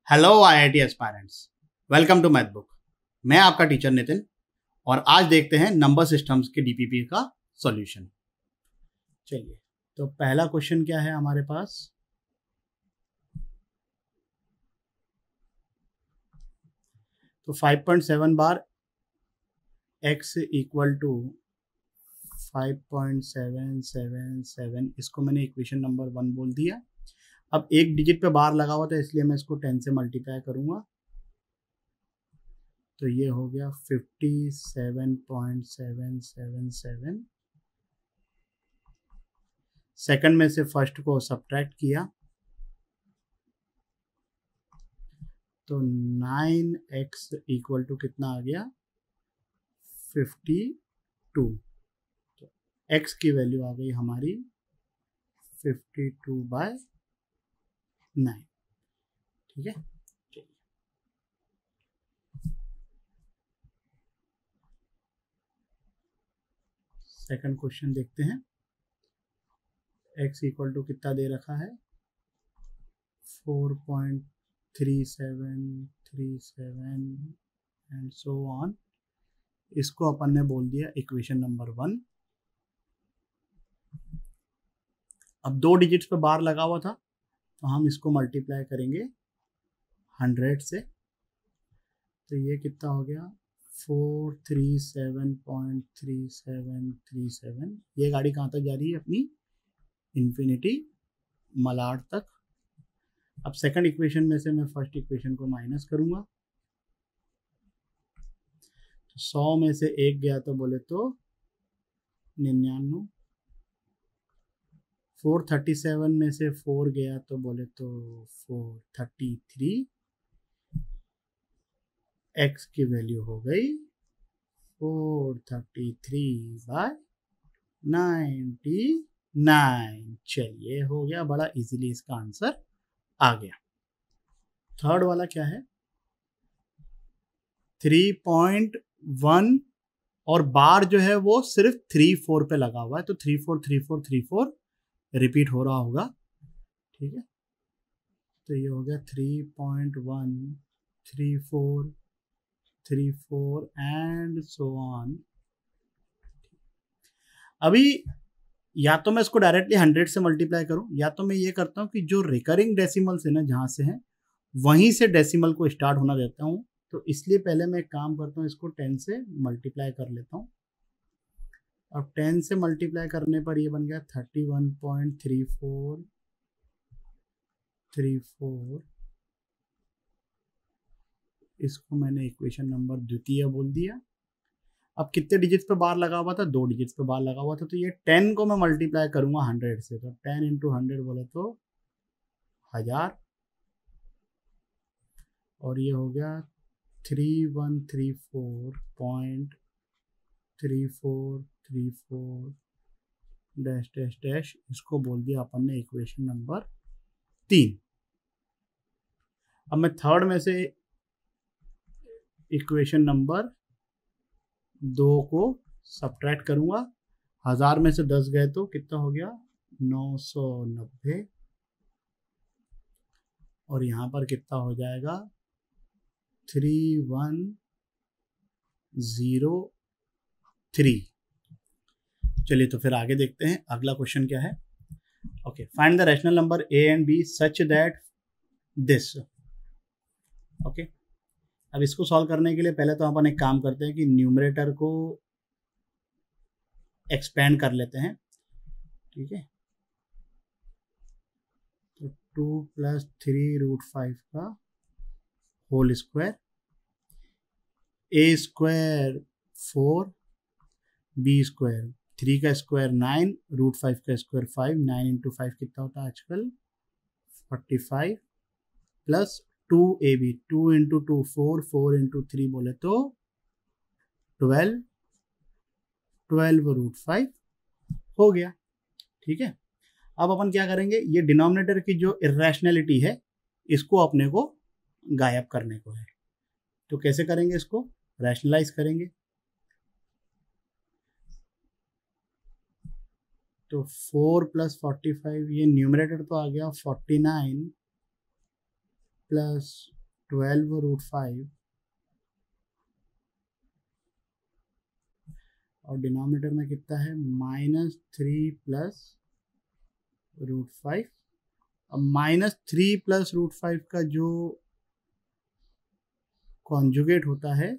Hello IIT aspirants, welcome to math book. मैं आपका teacher Nitin और आज देखते हैं नंबर सिस्टम्स के डीपीपी का सॉल्यूशन। चलिए, तो पहला क्वेश्चन क्या है हमारे पास। तो 5.7 बार x इक्वल टू 5.777, इसको मैंने इक्वेशन नंबर 1 बोल दिया। अब एक डिजिट पे बार लगा हुआ था इसलिए मैं इसको 10 से मल्टीप्लाई करूंगा, तो ये हो गया 57.777। सेकंड में से फर्स्ट को सब्ट्रैक्ट किया तो 9x इक्वल टू कितना आ गया 52। तो x की वैल्यू आ गई हमारी 52/9। ठीक है, सेकंड क्वेश्चन देखते हैं। x इक्वल टू कितना दे रखा है 4.3737 एंड सो ऑन। इसको अपन ने बोल दिया इक्वेशन नंबर 1। अब दो डिजिट्स पे बार लगा हुआ था तो हम इसको मल्टीप्लाई करेंगे 100 से, तो ये कितना हो गया 437.3737। ये गाड़ी कहाँ तक जा रही है अपनी, इन्फिनिटी मलाड तक। अब सेकंड इक्वेशन में से मैं फर्स्ट इक्वेशन को माइनस करूंगा, तो 100 में से 1 गया तो बोले तो 99। 437 में से 4 गया तो बोले तो 433। x की वैल्यू हो गई 433/99। चलिए, हो गया, बड़ा इजीली इसका आंसर आ गया। थर्ड वाला क्या है 3.1 और बार जो है वो सिर्फ 3-4 पे लगा हुआ है, तो 3-4 रिपीट हो रहा होगा। ठीक है, तो ये हो गया 3.1 3-4 एंड सो ऑन। अभी या तो मैं इसको डायरेक्टली 100 से मल्टीप्लाई करूं, या तो मैं ये करता हूं कि जो रिकरिंग डेसिमल्स है ना जहां से है वहीं से डेसिमल को स्टार्ट होना देता हूं। तो इसलिए पहले मैं एक काम करता हूं, इसको 10 से मल्टीप्लाई कर लेता हूं। अब 10 से मल्टीप्लाई करने पर ये बन गया 31.3434। इसको मैंने इक्वेशन नंबर द्वितीय बोल दिया। अब कितने डिजिट्स पे बार लगा हुआ था, 2 डिजिट्स पे बार लगा हुआ था, तो ये 10 को मैं मल्टीप्लाई करूंगा 100 से, तो 10 इंटू 100 बोले तो 1000, और ये हो गया 3134.3434 डैश डैश डैश। इसको बोल दिया अपन ने इक्वेशन नंबर 3। अब मैं थर्ड में से इक्वेशन नंबर 2 को सब्ट्रैक्ट करूंगा। 1000 में से 10 गए तो कितना हो गया 990, और यहां पर कितना हो जाएगा 3103। चलिए, तो फिर आगे देखते हैं अगला क्वेश्चन क्या है। Okay, find the rational number a and b such that this. Okay, अब इसको सॉल्व करने के लिए पहले तो अपन एक काम करते हैं कि न्यूमरेटर को एक्सपेंड कर लेते हैं। ठीक है, तो 2 + 3√5 का whole square, a square 4, b square 3 का स्क्वायर 9, √5 का स्क्वायर 5। 9 इंटू 5 कितना होता है आजकल 45, प्लस 2ab, 2 इंटू 2 4, 4 इंटू 3 बोले तो 12, 12√5 हो गया। ठीक है, अब अपन क्या करेंगे, ये डिनोमिनेटर की जो इरेशनैलिटी है इसको अपने को गायब करने को है। तो कैसे करेंगे, इसको रैशनलाइज करेंगे। तो 4 + 45, ये न्यूमरेटर तो आ गया 49 प्लस 12√5 और डिनोमिनेटर में कितना है -3 प्लस √5। अब -3 प्लस √5 का जो कॉन्जुगेट होता है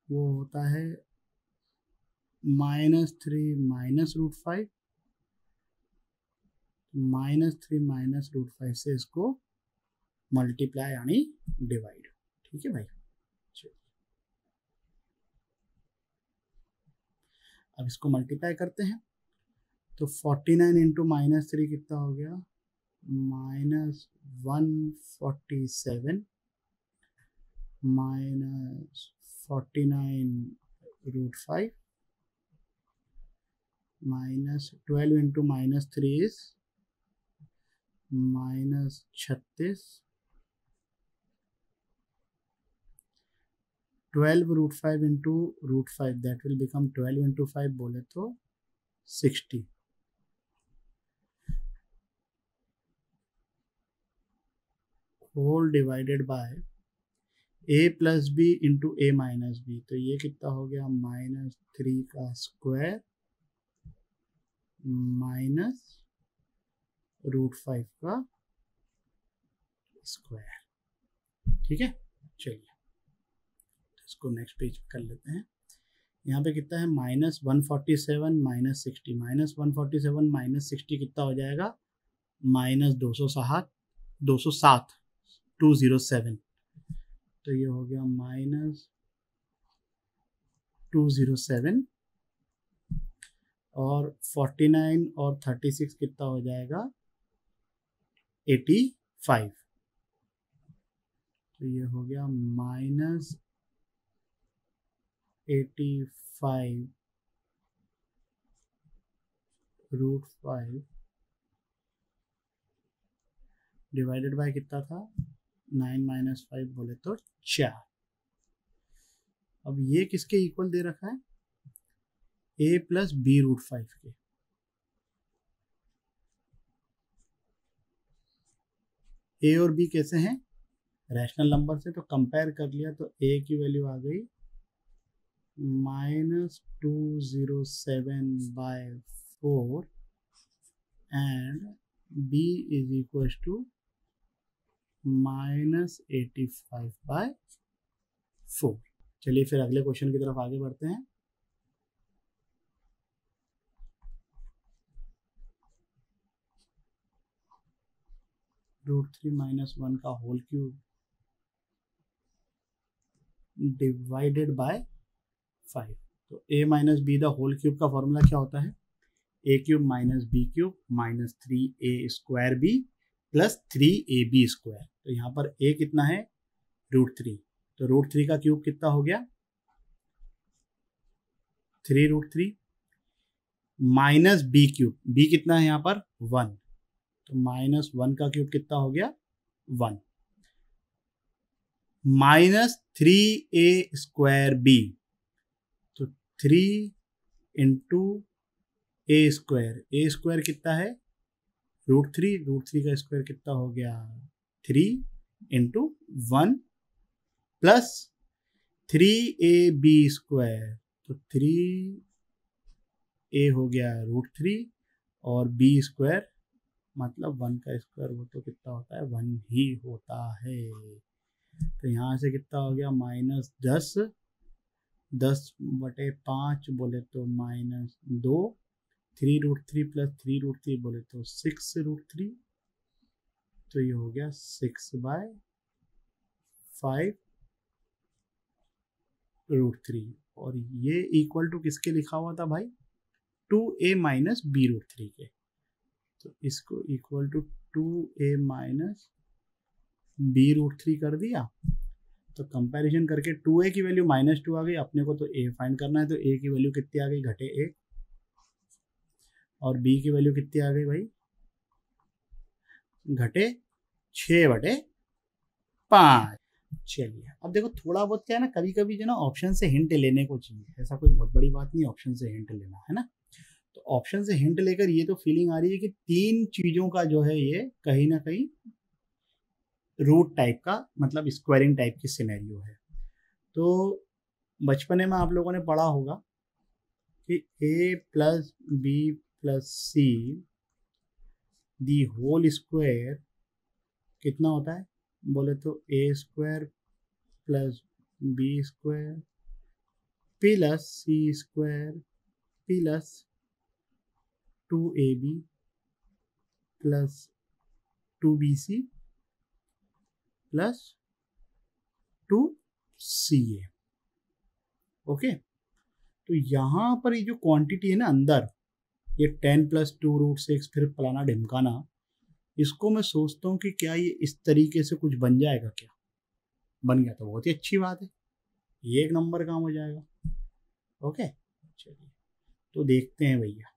वो होता है -3 माइनस √5, -3 √5 से इसको मल्टीप्लाई यानी डिवाइड। ठीक है भाई, अब इसको मल्टीप्लाई करते हैं तो 49 इंटू -3 कितना हो गया -147 -49√5 -12 into -3 is -36। 12√5 into √5 that will become 12 into 5 बोले तो 60। Whole divided by a plus b into a minus b, तो ये कितना हो गया -3 का स्क्वायर माइनस √5 का स्क्वायर। ठीक है, चलिए इसको नेक्स्ट पेज कर लेते हैं। यहाँ पे कितना है -147 -60, -147 -60 कितना हो जाएगा -207 207 तो ये हो गया -207 और 49 और 36 कितना हो जाएगा 85, तो ये हो गया -85 √5 डिवाइडेड बाय कितना था 9 - 5 बोले तो 4। अब ये किसके इक्वल दे रखा है a प्लस बी √5 के। a और b कैसे हैं रैशनल नंबर से, तो कंपेयर कर लिया तो a की वैल्यू आ गई -207/4 and b is equal to -85/4। चलिए फिर अगले क्वेश्चन की तरफ आगे बढ़ते हैं। √3 - 1 का होल क्यूब डिवाइडेड बाय 5, तो a minus b the whole cube का फॉर्मूला क्या होता है a³ - b³ -3a² b plus 3ab²। तो यहाँ पर a कितना है √3, तो √3 का क्यूब कितना हो गया 3√3 माइनस b³ b कितना है यहाँ पर 1, तो -1 का क्यूब कितना हो गया 1 -3a² b, तो 3 इंटू a² कितना है √3 का स्क्वायर कितना हो गया 3 इंटू 1 प्लस 3ab², तो 3a हो गया √3 और b² मतलब 1 का स्क्वायर वो तो कितना होता है 1 ही होता है। तो यहाँ से कितना हो गया -10/5 बोले तो -2, 3√3 प्लस 3√3 बोले तो 6√3, तो ये हो गया 6/5√3 और ये इक्वल टू किसके लिखा हुआ था भाई 2a माइनस b√3 के, तो इसको equal to 2a minus b√3 कर दिया। तो कंपैरिजन करके 2a की वैल्यू -2 आ गई, अपने को तो a फाइंड करना है, तो a की वैल्यू कितनी आ गई घटे 1 और b की वैल्यू कितनी आ गई भाई घटे 6/5। चलिए अब देखो थोड़ा बहुत क्या है ना, कभी कभी जो ना ऑप्शन से हिंट लेने को चाहिए, ऐसा कोई बहुत बड़ी बात नहीं ऑप्शन से हिंट लेना, है ना। तो ऑप्शन से हिंट लेकर ये तो फीलिंग आ रही है कि 3 चीज़ों का जो है ये कहीं ना कहीं रूट टाइप का, मतलब स्क्वायरिंग टाइप की सिनेरियो है। तो बचपने में आप लोगों ने पढ़ा होगा कि a plus b plus c the whole square कितना होता है, बोले तो a square plus b square plus c square plus 2ab plus 2bc plus 2ca। Okay, तो यहाँ पर ये जो क्वांटिटी है ना अंदर, ये 10 प्लस 2√6 फिर फलाना ढिमकाना, इसको मैं सोचता हूँ कि क्या ये इस तरीके से कुछ बन जाएगा। क्या बन गया तो बहुत ही अच्छी बात है, ये एक नंबर काम हो जाएगा। ओके चलिए तो देखते हैं भैया।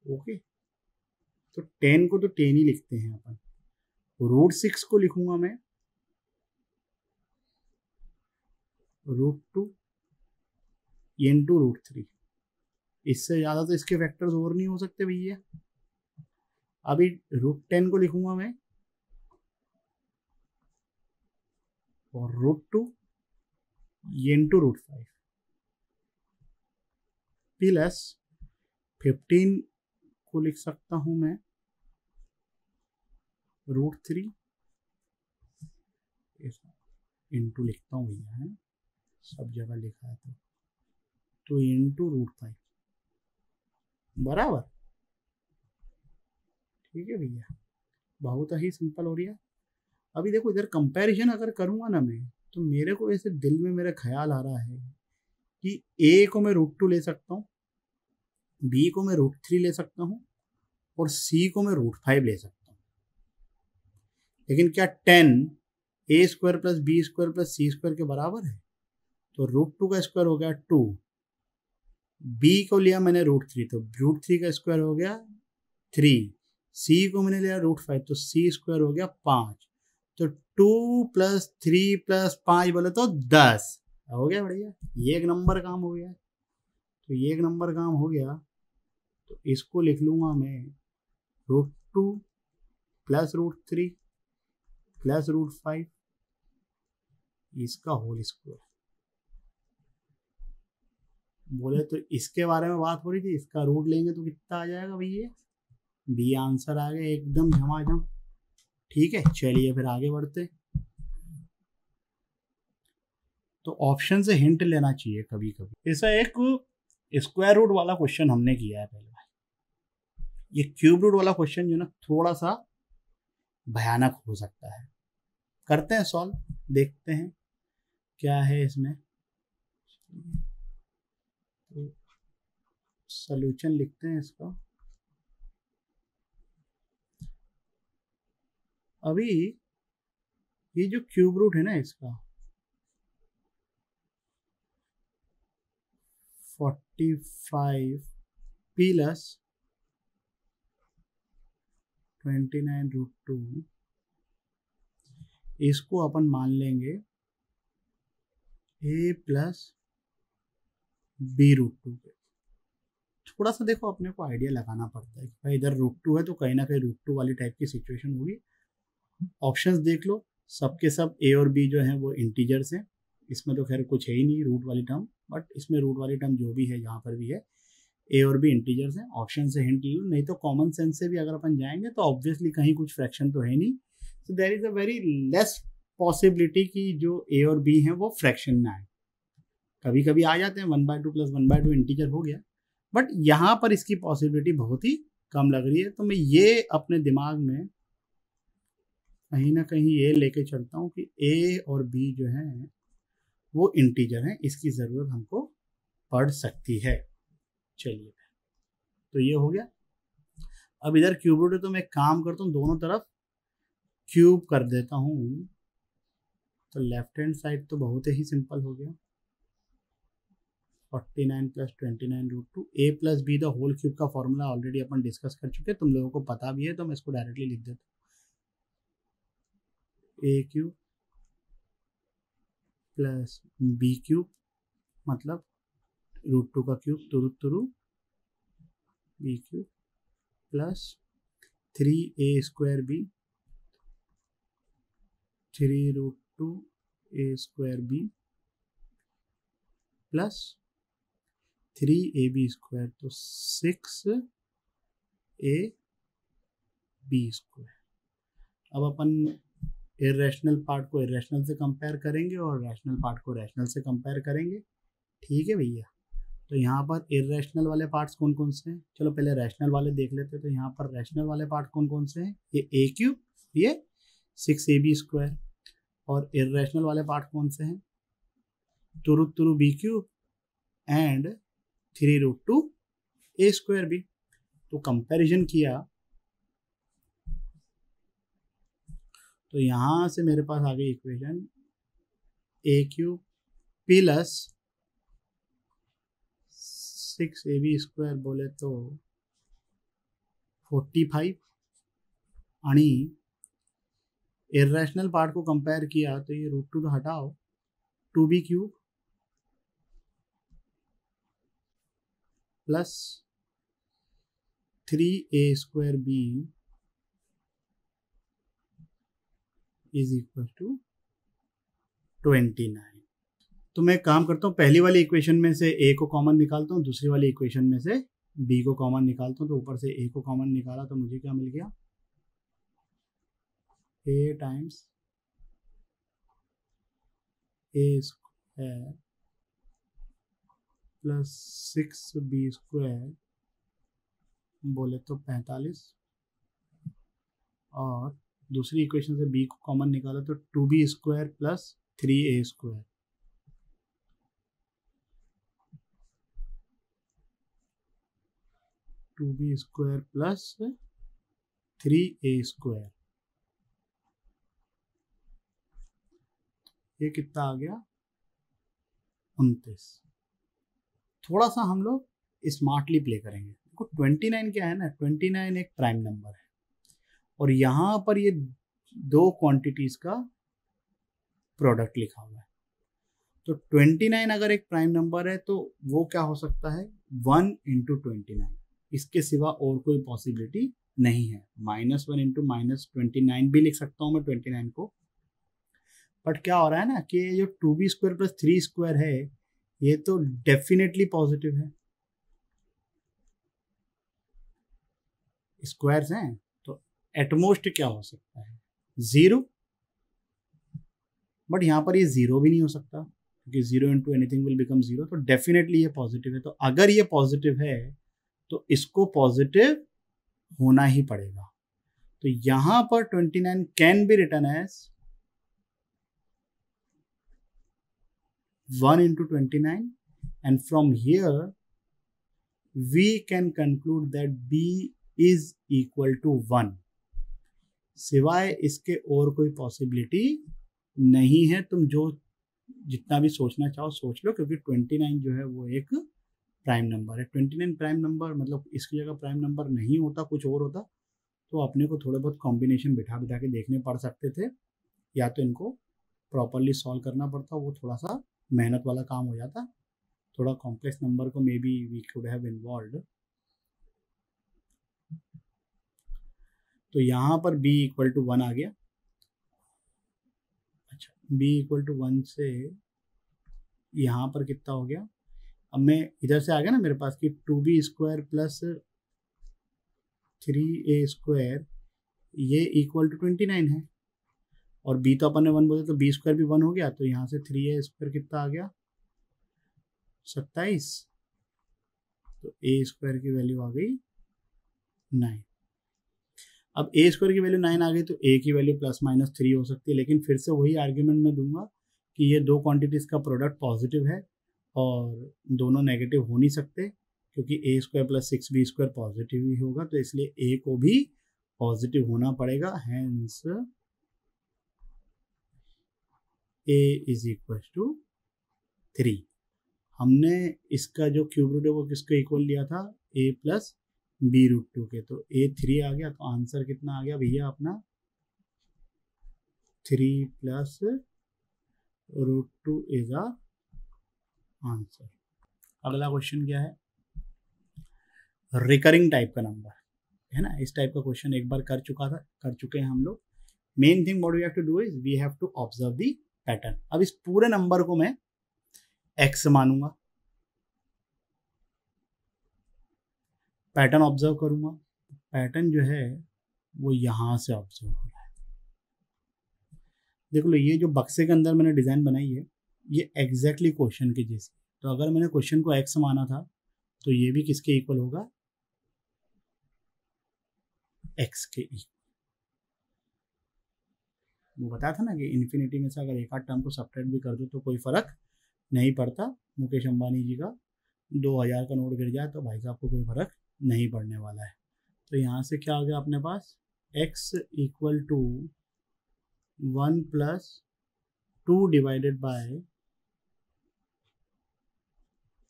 ओके, तो 10 को तो 10 ही लिखते हैं अपन, √6 को लिखूंगा मैं √2 इंटू √3। इससे ज़्यादा तो इसके फैक्टर्स और नहीं हो सकते भैया। अभी √10 को लिखूंगा मैं और √2 इंटू √5 प्लस 15 को लिख सकता हूं मैं √3 इंटू लिखता हूँ भैया, है सब जगह लिखा है तो इंटू √5 बराबर। ठीक है भैया, बहुत ही सिंपल हो रही है। अभी देखो इधर कंपैरिजन अगर करूंगा ना मैं, तो मेरे को ऐसे दिल में मेरा ख्याल आ रहा है कि a को मैं √2 ले सकता हूँ, b को मैं √3 ले सकता हूँ और c को मैं √5 ले सकता हूँ। लेकिन क्या 10 a square plus b square plus c square के बराबर है? तो √2 का स्क्वायर हो गया 2, b को लिया मैंने √3 तो √3 का स्क्वायर हो गया 3, c को मैंने लिया √5 तो c स्क्वायर हो गया 5। तो 2 प्लस 3 प्लस 5 बोले तो 10 हो गया बढ़िया, ये एक नंबर काम हो गया। तो ये एक नंबर काम हो गया, तो इसको लिख लूंगा मैं √2 प्लस √3 प्लस √5 इसका होल स्क्वायर। बोले तो इसके बारे में बात हो रही थी, इसका रूट लेंगे तो कितना आ जाएगा भैया, बी आंसर आ गया एकदम झमाझम। ठीक है चलिए फिर आगे बढ़ते। तो ऑप्शन से हिंट लेना चाहिए कभी कभी। ऐसा एक स्क्वायर रूट वाला क्वेश्चन हमने किया है पहले, ये क्यूब रूट वाला क्वेश्चन जो ना थोड़ा सा भयानक हो सकता है। करते हैं सॉल्व, देखते हैं क्या है इसमें। तो सॉल्यूशन लिखते हैं इसका। अभी ये जो क्यूब रूट है ना इसका 45 प्लस 29√2, इसको अपन मान लेंगे a प्लस b√2 पे। थोड़ा सा देखो अपने को आइडिया लगाना पड़ता है कि भाई इधर √2 है तो कहीं ना कहीं √2 वाली टाइप की सिचुएशन होगी। ऑप्शंस देख लो, सबके सब a और b जो हैं वो इंटीजर्स हैं, इसमें तो खैर कुछ है ही नहीं रूट वाली टर्म, बट इसमें रूट वाली टर्म जो भी है यहाँ पर भी है, a और b इंटीजर्स हैं। ऑप्शन से हिंट लो, नहीं तो कॉमन सेंस से भी अगर अपन जाएंगे तो ऑब्वियसली कहीं कुछ फ्रैक्शन तो है नहीं, so there is a very less possibility कि जो a और b हैं वो फ्रैक्शन में आए। कभी कभी आ जाते हैं 1/2 प्लस 1/2 इंटीजर हो गया, बट यहाँ पर इसकी पॉसिबिलिटी बहुत ही कम लग रही है। तो मैं ये अपने दिमाग में कहीं ना कहीं ये लेके चलता हूँ कि a और b जो है वो इंटीजर हैं, इसकी ज़रूरत हमको पड़ सकती है। चलिए तो ये हो गया। अब इधर क्यूब रूट है तो मैं काम करता हूँ, दोनों तरफ क्यूब कर देता हूँ। तो लेफ्ट हैंड साइड तो बहुत ही सिंपल हो गया, 49 plus 29√2 a plus b the whole cube का फॉर्मूला ऑलरेडी अपन डिस्कस कर चुके हैं, तुम लोगों को पता भी है, तो मैं इसको डायरेक्टली लिख देता हूँ a cube plus b cube मतलब √2 का क्यूब तो b cube plus 3a square b 3√2 a² plus 3ab², तो 6ab²। अब अपन इरेशनल पार्ट को इरेशनल से कंपेयर करेंगे और रैशनल पार्ट को रैशनल से कंपेयर करेंगे। ठीक है भैया। तो यहाँ पर इरेशनल वाले पार्ट्स कौन कौन से हैं, चलो पहले रैशनल वाले देख लेते हैं। तो यहाँ पर रैशनल वाले पार्ट कौन कौन से हैं, ये a³, ये 6ab²। और इरेशनल वाले पार्ट कौन से हैं, 2√2b³ एंड 3√2a²b। तो कंपैरिजन किया तो यहाँ से मेरे पास आ गई इक्वेशन a³ प्लस 6ab² बोले तो 45 आणि इरेशनल पार्ट को कंपेयर किया तो ये √2 तो हटाओ, 2b³ plus 3a²b is equal to 29। तो मैं काम करता हूँ, पहली वाली इक्वेशन में से a को कॉमन निकालता हूँ, दूसरी वाली इक्वेशन में से b को कॉमन निकालता हूँ। तो ऊपर से a को कॉमन निकाला तो मुझे क्या मिल गया, a times a² plus 6b² बोले तो 45, और दूसरी इक्वेशन से b को कॉमन निकाला तो 2b² plus 3a²। Two b square plus 3a², ये कितना आ गया, 29। थोड़ा सा हम लोग स्मार्टली प्ले करेंगे। देखो 29 क्या है ना, 29 एक प्राइम नंबर है और यहाँ पर ये दो क्वांटिटीज का प्रोडक्ट लिखा हुआ है। तो 29 अगर एक प्राइम नंबर है तो वो क्या हो सकता है, 1 × 29, इसके सिवा और कोई पॉसिबिलिटी नहीं है। -1 × -29 भी लिख सकता हूँ मैं 29 को। बट क्या हो रहा है ना कि जो 2b² प्लस 3² है ये तो डेफिनेटली पॉजिटिव है, स्क्वायर्स हैं, तो एटमोस्ट क्या हो सकता है, 0। बट यहाँ पर ये 0 भी नहीं हो सकता क्योंकि 0 × एनीथिंग विल बिकम 0, तो डेफिनेटली ये पॉजिटिव है। तो अगर ये पॉजिटिव है तो इसको पॉजिटिव होना ही पड़ेगा। तो यहाँ पर 29 can be written as 1 × 29 and from here we can conclude that b is equal to 1। सिवाय इसके और कोई पॉसिबिलिटी नहीं है। तुम जो जितना भी सोचना चाहो सोच लो, क्योंकि 29 जो है वो एक प्राइम नंबर है। 29 प्राइम नंबर मतलब इसकी जगह प्राइम नंबर नहीं होता, कुछ और होता तो अपने को थोड़े बहुत कॉम्बिनेशन बिठा बिठा के देखने पड़ सकते थे, या तो इनको प्रॉपरली सॉल्व करना पड़ता, वो थोड़ा सा मेहनत वाला काम हो जाता। थोड़ा कॉम्प्लेक्स नंबर को may be we could have involved. तो यहाँ पर b = 1 आ गया। अच्छा, b = 1 से यहाँ पर कितना हो गया, अब मैं इधर से आ गया ना मेरे पास कि 2b² प्लस 3a² ये इक्वल टू 29 है, और b तो अपन ने 1 बोले तो b² भी 1 हो गया। तो यहाँ से 3a² कितना आ गया, 27। तो a² की वैल्यू आ गई 9। अब a² की वैल्यू 9 आ गई तो a की वैल्यू ±3 हो सकती है, लेकिन फिर से वही आर्ग्यूमेंट मैं दूंगा कि ये दो क्वांटिटीज़ का प्रोडक्ट पॉजिटिव है और दोनों नेगेटिव हो नहीं सकते, क्योंकि a² प्लस 6b² पॉजिटिव ही होगा, तो इसलिए a को भी पॉजिटिव होना पड़ेगा। Hence a = 3। हमने इसका जो क्यूब रूट है वो किसके इक्वल लिया था, a प्लस b√2 के, तो a 3 आ गया। तो आंसर कितना आ गया भैया अपना, 3 + √2 इज आंसर। अगला क्वेश्चन क्या है, रिकरिंग टाइप का नंबर है ना। इस टाइप का क्वेश्चन एक बार कर चुके हैं हम लोग main thing what we have to do is we have to observe the pattern. अब इस पूरे नंबर को मैं x मानूंगा, पैटर्न ऑब्जर्व करूंगा। पैटर्न जो है वो यहां से ऑब्जर्व हो रहा है। देख लो ये जो बक्से के अंदर मैंने डिजाइन बनाई है ये एग्जैक्टली क्वेश्चन के जैसी। तो अगर मैंने क्वेश्चन को x माना था तो ये भी किसके इक्वल होगा, x के इक्वल। वो बताया था ना कि इन्फिनिटी में से अगर एक आध टर्म को सब्ट्रैक्ट भी कर दो तो कोई फर्क नहीं पड़ता। मुकेश अंबानी जी का 2000 का नोट गिर जाए तो भाई साहब को कोई फर्क नहीं पड़ने वाला है। तो यहाँ से क्या आ गया अपने पास, x इक्वल टू 1 प्लस 2 divided by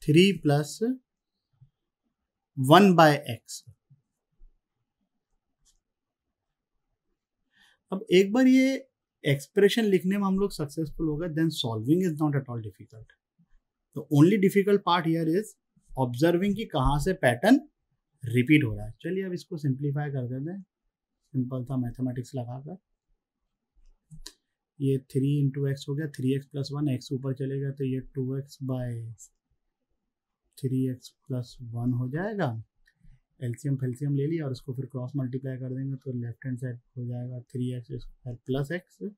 3 plus 1 by x। अब एक बार ये एक्सप्रेशन लिखने में हम लोग सक्सेसफुल हो गए, then solving is not at all difficult. तो only difficult part here is observing कि कहाँ से पैटर्न रिपीट हो रहा है। चलिए अब इसको सिंप्लीफाई कर देते हैं, सिंपल था मैथमेटिक्स लगाकर। ये 3 इंटू एक्स हो गया, 3x प्लस 1, एक्स ऊपर चलेगा तो ये 2x बाय 3x प्लस 1 हो जाएगा। एलसीएम फेल्सियम ले लिया और इसको फिर क्रॉस मल्टीप्लाई कर देंगे तो लेफ्ट हैंड साइड हो जाएगा 3x स्क्वायर प्लस x।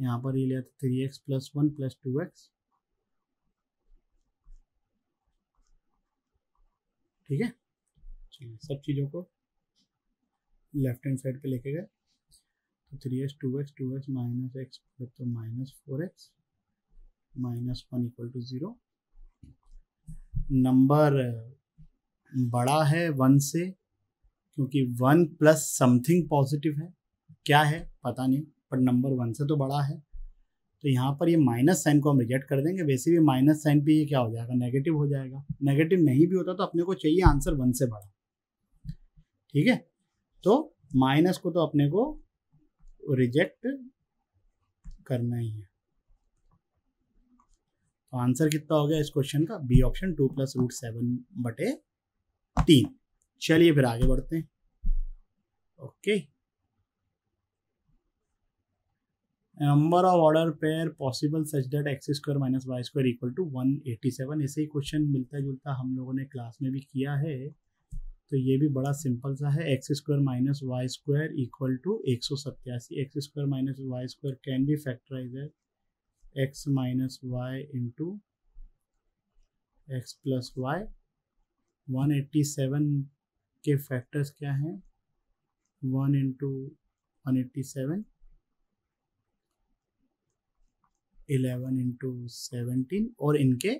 यहाँ पर ये लिया था 3x प्लस 1 प्लस 2x। ठीक है, चलिए सब चीज़ों को लेफ्ट हैंड साइड पे लेके गए तो 3x 2x माइनस x तो minus 4x minus 1 equal to 0। Number बड़ा है 1 से क्योंकि 1 प्लस समथिंग पॉजिटिव है, क्या है पता नहीं, पर नंबर 1 से तो बड़ा है। तो यहाँ पर ये माइनस साइन को हम रिजेक्ट कर देंगे। वैसे भी माइनस साइन पे ये क्या हो जाएगा, नेगेटिव हो जाएगा। नेगेटिव नहीं भी होता तो अपने को चाहिए आंसर 1 से बड़ा। ठीक है, तो माइनस को तो अपने को रिजेक्ट करना ही है। तो आंसर कितना हो गया इस क्वेश्चन का, बी ऑप्शन 2 प्लस रूट 7/3। चलिए फिर आगे बढ़ते हैं। Okay, number of order pair possible such that x square minus y square equal to 187। ऐसे ही क्वेश्चन मिलता जुलता हम लोगों ने क्लास में भी किया है। तो ये भी बड़ा सिंपल सा है, x square minus y square equal to 187। X square minus y square can be factorize as x minus y into x plus y. 187 के फैक्टर्स क्या हैं, 1 इंटू 187, 11 इंटू 17 और इनके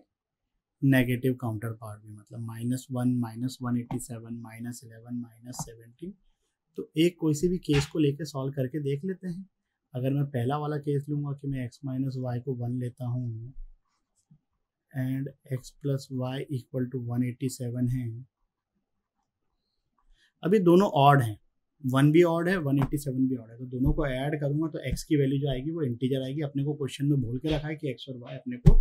नेगेटिव काउंटर पार्ट भी, मतलब -1 माइनस 187 माइनस 11 माइनस 17। तो एक कोई सी भी केस को लेके सॉल्व करके देख लेते हैं। अगर मैं पहला वाला केस लूँगा कि मैं x माइनस वाई को 1 लेता हूँ and x plus y equal to 187 है। अभी दोनों ऑड हैं, 1 भी ऑड है 187 भी ऑड है, तो दोनों को ऐड करूंगा तो x की वैल्यू जो आएगी वो इंटीजर आएगी। अपने को क्वेश्चन में बोल के रखा है कि x और y अपने को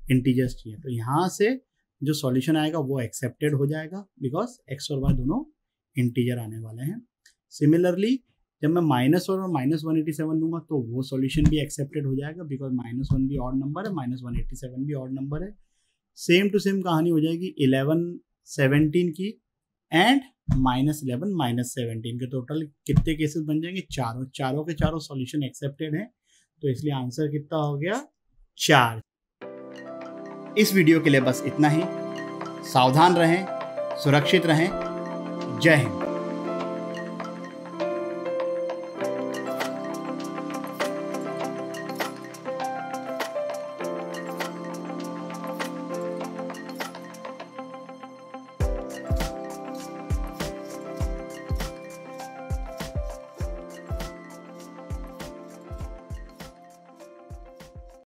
इंटीजर्स चाहिए, तो यहाँ से जो सॉल्यूशन आएगा वो एक्सेप्टेड हो जाएगा बिकॉज x और y दोनों इंटीजर आने वाले हैं। सिमिलरली जब मैं माइनस और माइनस 187 लूँगा तो वो सॉल्यूशन भी एक्सेप्टेड हो जाएगा बिकॉज -1 भी ऑड नंबर है, -187 भी ऑड नंबर है। सेम टू सेम कहानी हो जाएगी 11 17 की एंड -11 -17 के। टोटल कितने केसेस बन जाएंगे, चारों के चारों सॉल्यूशन एक्सेप्टेड हैं। तो इसलिए आंसर कितना हो गया, 4। इस वीडियो के लिए बस इतना ही। सावधान रहें, सुरक्षित रहें। जय हिंद।